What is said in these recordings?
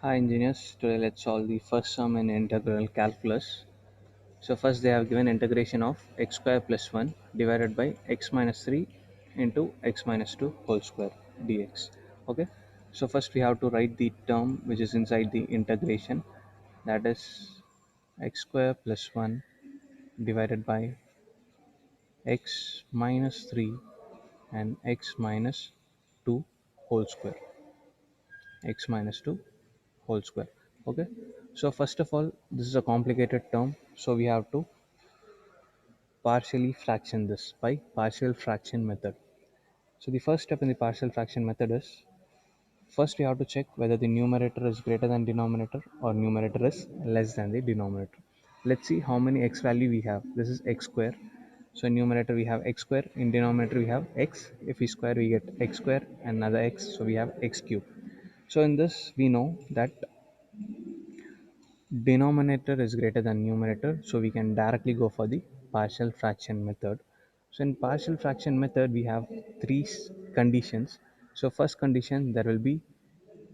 Hi engineers, today let's solve the first sum in integral calculus. So first they have given integration of x square plus 1 divided by x minus 3 into x minus 2 whole square dx. Okay, so first we have to write the term which is inside the integration, that is x square plus 1 divided by x minus 3 and x minus 2 whole square, x minus 2 whole square. Okay, so first of all this is a complicated term, so we have to partially fraction this by partial fraction method. So the first step in the partial fraction method is, first we have to check whether the numerator is greater than denominator or numerator is less than the denominator. Let's see how many x value we have. This is x square, so in numerator we have x square, in denominator we have x. If we square we get x square and another x, so we have x cube. So in this we know that denominator is greater than numerator, so we can directly go for the partial fraction method. So in partial fraction method we have three conditions. So first condition, there will be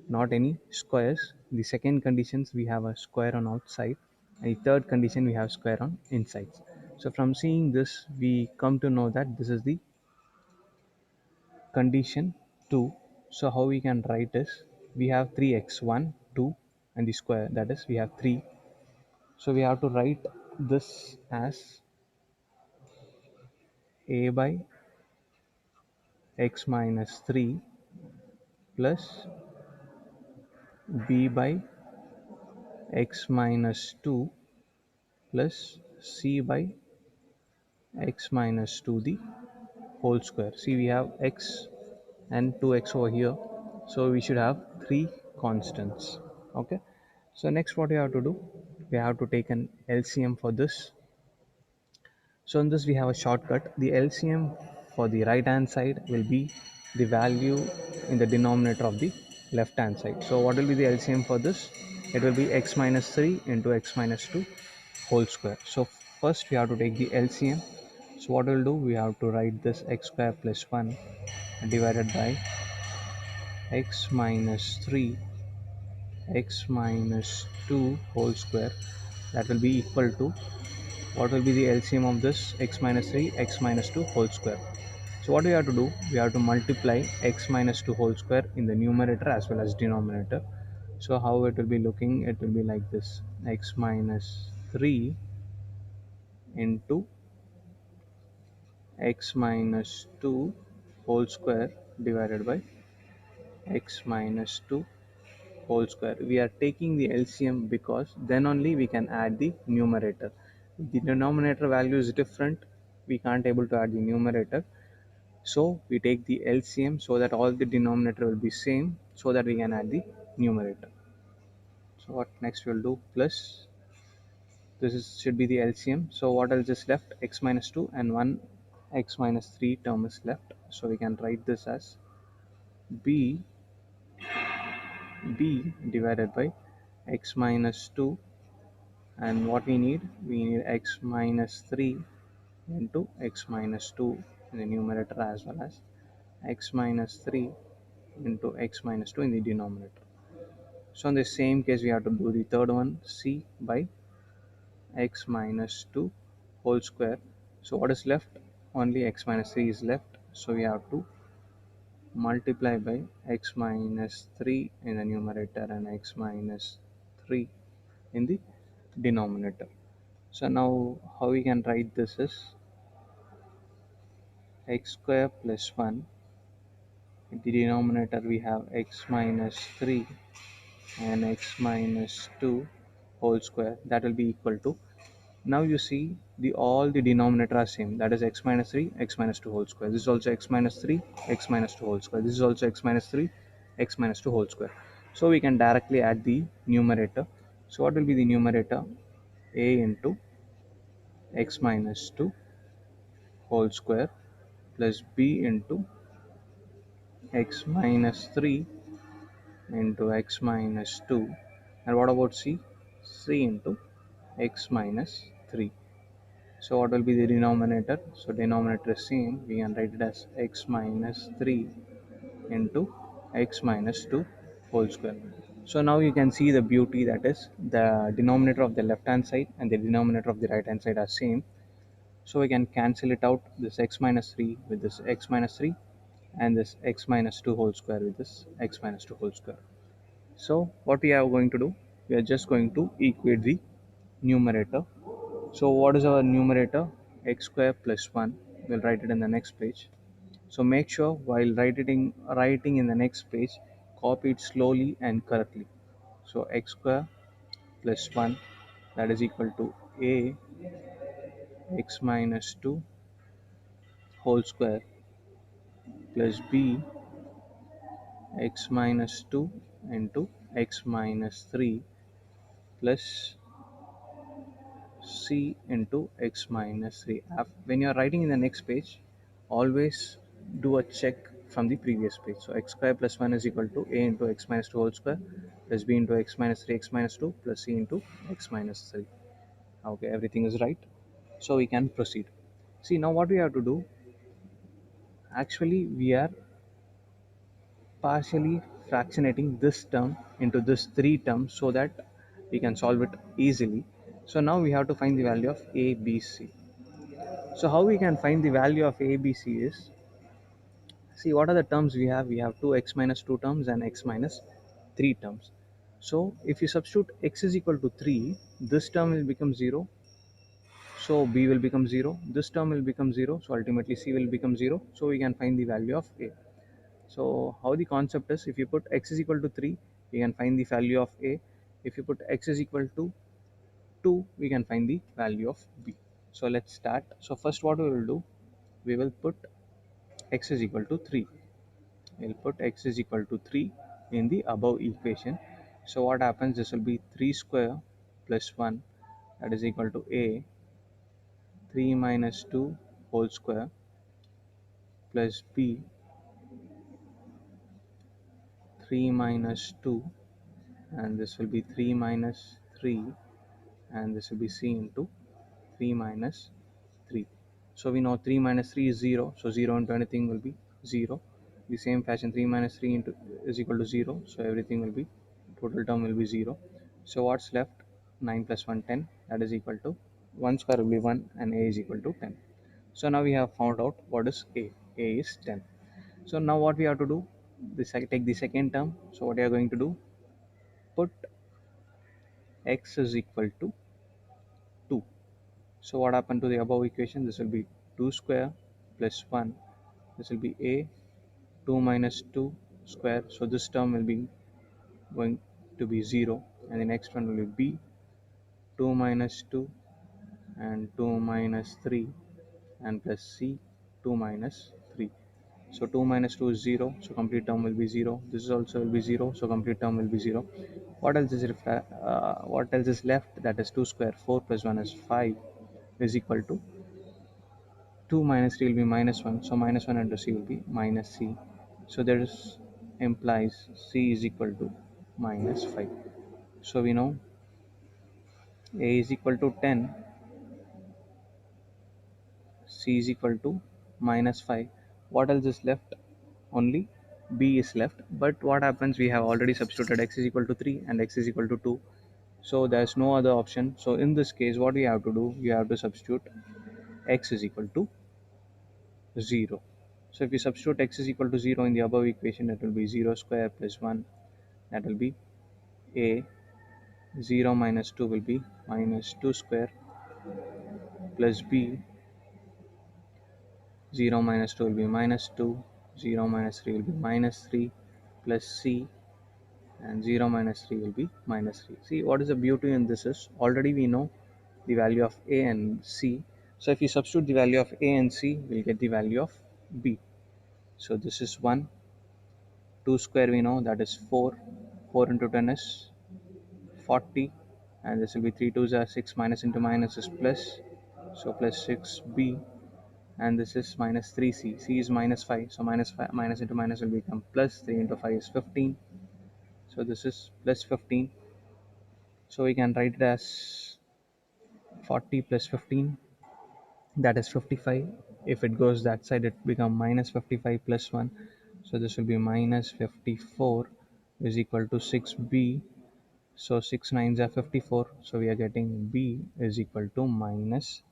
not any squares. The second conditions, we have a square on outside, and the third condition we have square on insides. So from seeing this we come to know that this is the condition 2. So how we can write is, we have 3x, 1 2 and the square, that is we have 3. So we have to write this as a by x minus 3 plus b by x minus 2 plus c by x minus 2 the whole square. See, we have x and 2x over here, so we should have three constants. Okay, so next what we have to do, we have to take an LCM for this. So in this we have a shortcut. The LCM for the right hand side will be the value in the denominator of the left hand side. So what will be the LCM for this? It will be x minus 3 into x minus 2 whole square. So first we have to take the LCM. So what we'll do, we have to write this x square plus 1 divided by x minus 3 x minus 2 whole square, that will be equal to, what will be the LCM of this, x minus 3 x minus 2 whole square. So what we have to do, we have to multiply x minus 2 whole square in the numerator as well as denominator. So how it will be looking, it will be like this, x minus 3 into x minus 2 whole square divided by x minus 2 whole square. We are taking the LCM because then only we can add the numerator. If the denominator value is different, we can't able to add the numerator. So we take the LCM so that all the denominator will be same, so that we can add the numerator. So what next we'll do, plus this is should be the LCM. So what else is left, x minus 2 and 1 x minus 3 term is left. So we can write this as b divided by x minus 2, and what we need x minus 3 into x minus 2 in the numerator as well as x minus 3 into x minus 2 in the denominator. So in the same case we have to do the third one, c by x minus 2 whole square. So what is left, only x minus 3 is left, so we have to multiply by x minus 3 in the numerator and x minus 3 in the denominator. So now how we can write this is, x square plus 1, in the denominator we have x minus 3 and x minus 2 whole square, that will be equal to, now you see the all the denominator are same, that is x minus 3 x minus 2 whole square. This is also x minus 3 x minus 2 whole square. This is also x minus 3 x minus 2 whole square. So we can directly add the numerator. So what will be the numerator, a into x minus 2 whole square plus b into x minus 3 into x minus 2, and what about c, c into x minus 3. So what will be the denominator, so denominator is same, we can write it as x minus 3 into x minus 2 whole square. So now you can see the beauty, that is the denominator of the left hand side and the denominator of the right hand side are same. So we can cancel it out, this x minus 3 with this x minus 3, and this x minus 2 whole square with this x minus 2 whole square. So what we are going to do, we are just going to equate the numerator. So what is our numerator? X square plus 1. We'll write it in the next page. So make sure while writing in the next page, copy it slowly and correctly. So x square plus 1, that is equal to a x minus 2 whole square plus b x minus 2 into x minus 3 plus c into x minus 3. When you are writing in the next page, always do a check from the previous page. So x square plus 1 is equal to a into x minus 2 whole square plus b into x minus 3 x minus 2 plus c into x minus 3. Okay, everything is right. So we can proceed. See, now what we have to do, actually we are partially fractionating this term into this three terms so that we can solve it easily. So now we have to find the value of a, b, c. So how we can find the value of a, b, c is, see what are the terms we have. We have two x minus 2 terms and x minus 3 terms. So if you substitute x is equal to 3, this term will become 0. So b will become 0. This term will become 0. So ultimately c will become 0. So we can find the value of a. So how the concept is, if you put x is equal to 3, we can find the value of a. If you put x is equal to 2, we can find the value of b. So let's start. So first what we will do, we will put x is equal to 3. We'll put x is equal to 3 in the above equation. So what happens, this will be 3 square plus 1, that is equal to a 3 minus 2 whole square plus b 3 minus 2, and this will be 3 minus 3, and this will be c into 3 minus 3. So we know 3 minus 3 is 0, so 0 into anything will be 0. The same fashion, 3 minus 3 into is equal to 0, so everything will be, total term will be 0. So what's left? 9 plus 1, 10, that is equal to 1 square will be 1 and a is equal to 10. So now we have found out what is a. A is 10. So now what we have to do, take the second term. So what we are going to do, put x is equal to 2. So what happened to the above equation? This will be 2 square plus 1. This will be a 2 minus 2 square. So this term will be going to be 0. And the next one will be b 2 minus 2 and 2 minus 3 and plus c 2 minus 3. So 2 minus 2 is 0. So complete term will be 0. This is also will be 0. So complete term will be 0. What else is left? That is 2 square. 4 plus 1 is 5 is equal to 2 minus 3 will be minus 1. So minus 1 into c will be minus c. So there is implies c is equal to minus 5. So we know a is equal to 10, c is equal to minus 5. What else is left? Only b is left. But what happens? We have already substituted x is equal to 3 and x is equal to 2. So there's no other option. So in this case, what we have to do, we have to substitute x is equal to 0. So if we substitute x is equal to 0 in the above equation, it will be 0 square plus 1, that will be a. 0 minus 2 will be minus 2 square plus b. 0 minus 2 will be minus 2. 0 minus 3 will be minus 3 plus c, and 0 minus 3 will be minus 3. See what is the beauty in this is, already we know the value of a and c. So if we substitute the value of a and c, we'll get the value of b. So this is 1. 2 square we know, that is 4. 4 into 10 is 40, and this will be 3 2s are 6, minus into minus is plus, so plus 6b, and this is minus 3c. C is minus 5, so minus 5 minus into minus will become plus. 3 into 5 is 15, so this is plus 15. So we can write it as 40 plus 15, that is 55. If it goes that side, it become minus 55 plus 1, so this will be minus 54. is equal to 6b. So 6 nines are 54. So we are getting b is equal to minus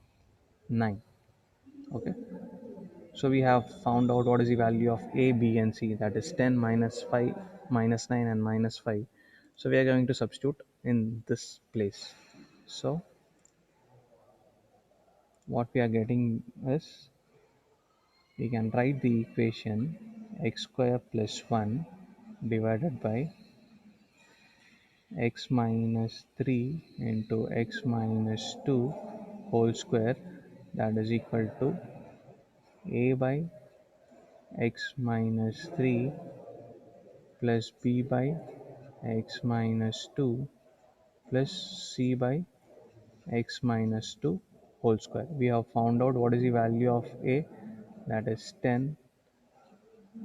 9. Okay. So we have found out what is the value of a, b, and c. That is 10 minus 5, minus 9, and minus 5. So we are going to substitute in this place. So what we are getting is, we can write the equation x square plus 1 divided by x minus 3 into x minus 2 whole square, that is equal to a by x minus 3 plus b by x minus 2 plus c by x minus 2 whole square. We have found out what is the value of a, that is 10,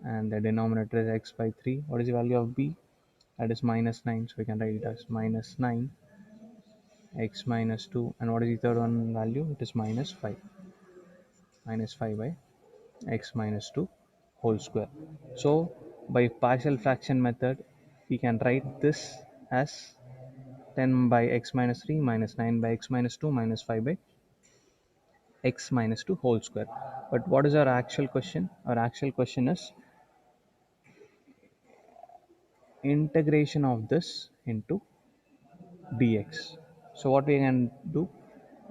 and the denominator is x by 3. What is the value of b? That is minus 9. So we can write it as minus 9 x minus 2. And what is the third one value? It is minus 5. Minus 5 by x minus 2 whole square. So by partial fraction method, we can write this as 10 by x minus 3 minus 9 by x minus 2 minus 5 by x minus 2 whole square. But what is our actual question? Our actual question is integration of this into dx. So what we can do,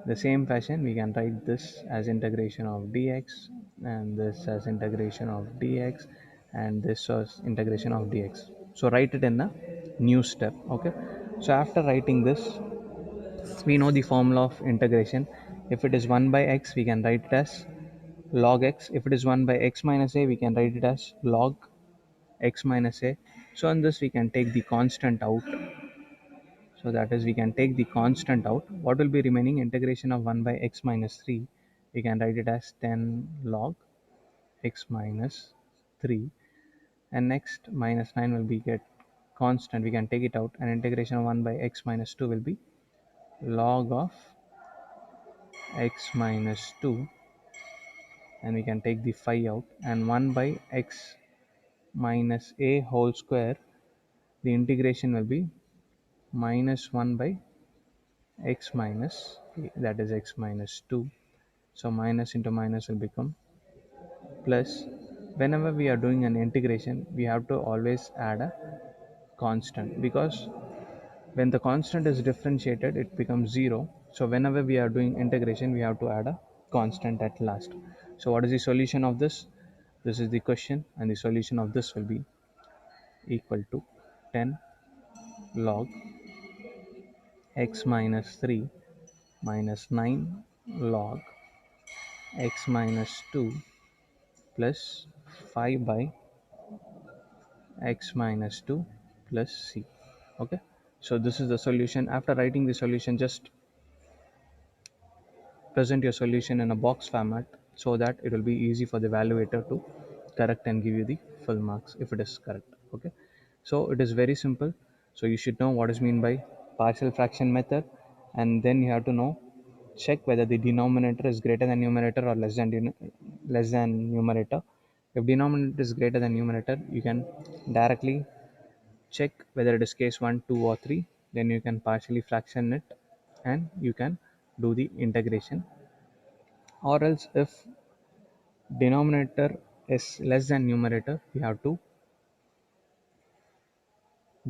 the same fashion, we can write this as integration of dx, and this as integration of dx, and this as integration of dx. So write it in the new step. Okay. So after writing this, we know the formula of integration. If it is 1 by x, we can write it as log x. If it is 1 by x minus a, we can write it as log x minus a. So in this, we can take the constant out. So that is, we can take the constant out. What will be remaining? Integration of 1 by x minus 3. We can write it as 10 log x minus 3. And next, minus 9 will be get constant. We can take it out. And integration of 1 by x minus 2 will be log of x minus 2. And we can take the 5 out. And 1 by x minus a whole square, the integration will be minus 1 by x minus a, that is x minus 2. So minus into minus will become plus. Whenever we are doing an integration, we have to always add a constant, because when the constant is differentiated, it becomes 0. So whenever we are doing integration, we have to add a constant at last. So what is the solution of this? This is the question, and the solution of this will be equal to 10 log x minus 3 minus 9 log x minus 2 plus 5 by x minus 2 plus c. Okay. So this is the solution. After writing the solution, just present your solution in a box format, so that it will be easy for the evaluator to correct and give you the full marks if it is correct. Okay. So it is very simple. So you should know what is mean by partial fraction method, and then you have to know, check whether the denominator is greater than numerator or less than numerator. If denominator is greater than numerator, you can directly check whether it is case 1, 2, or 3. Then you can partially fraction it, and you can do the integration. Or else, if denominator is less than numerator, we have to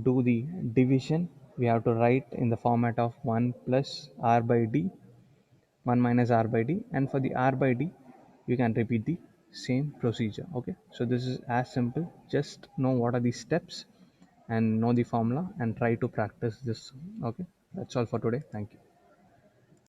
do the division. We have to write in the format of 1 plus r by d, 1 minus r by d, and for the r by d, you can repeat the same procedure. Okay. So this is as simple. Just know what are the steps and know the formula, and try to practice this. Okay. That's all for today. Thank you.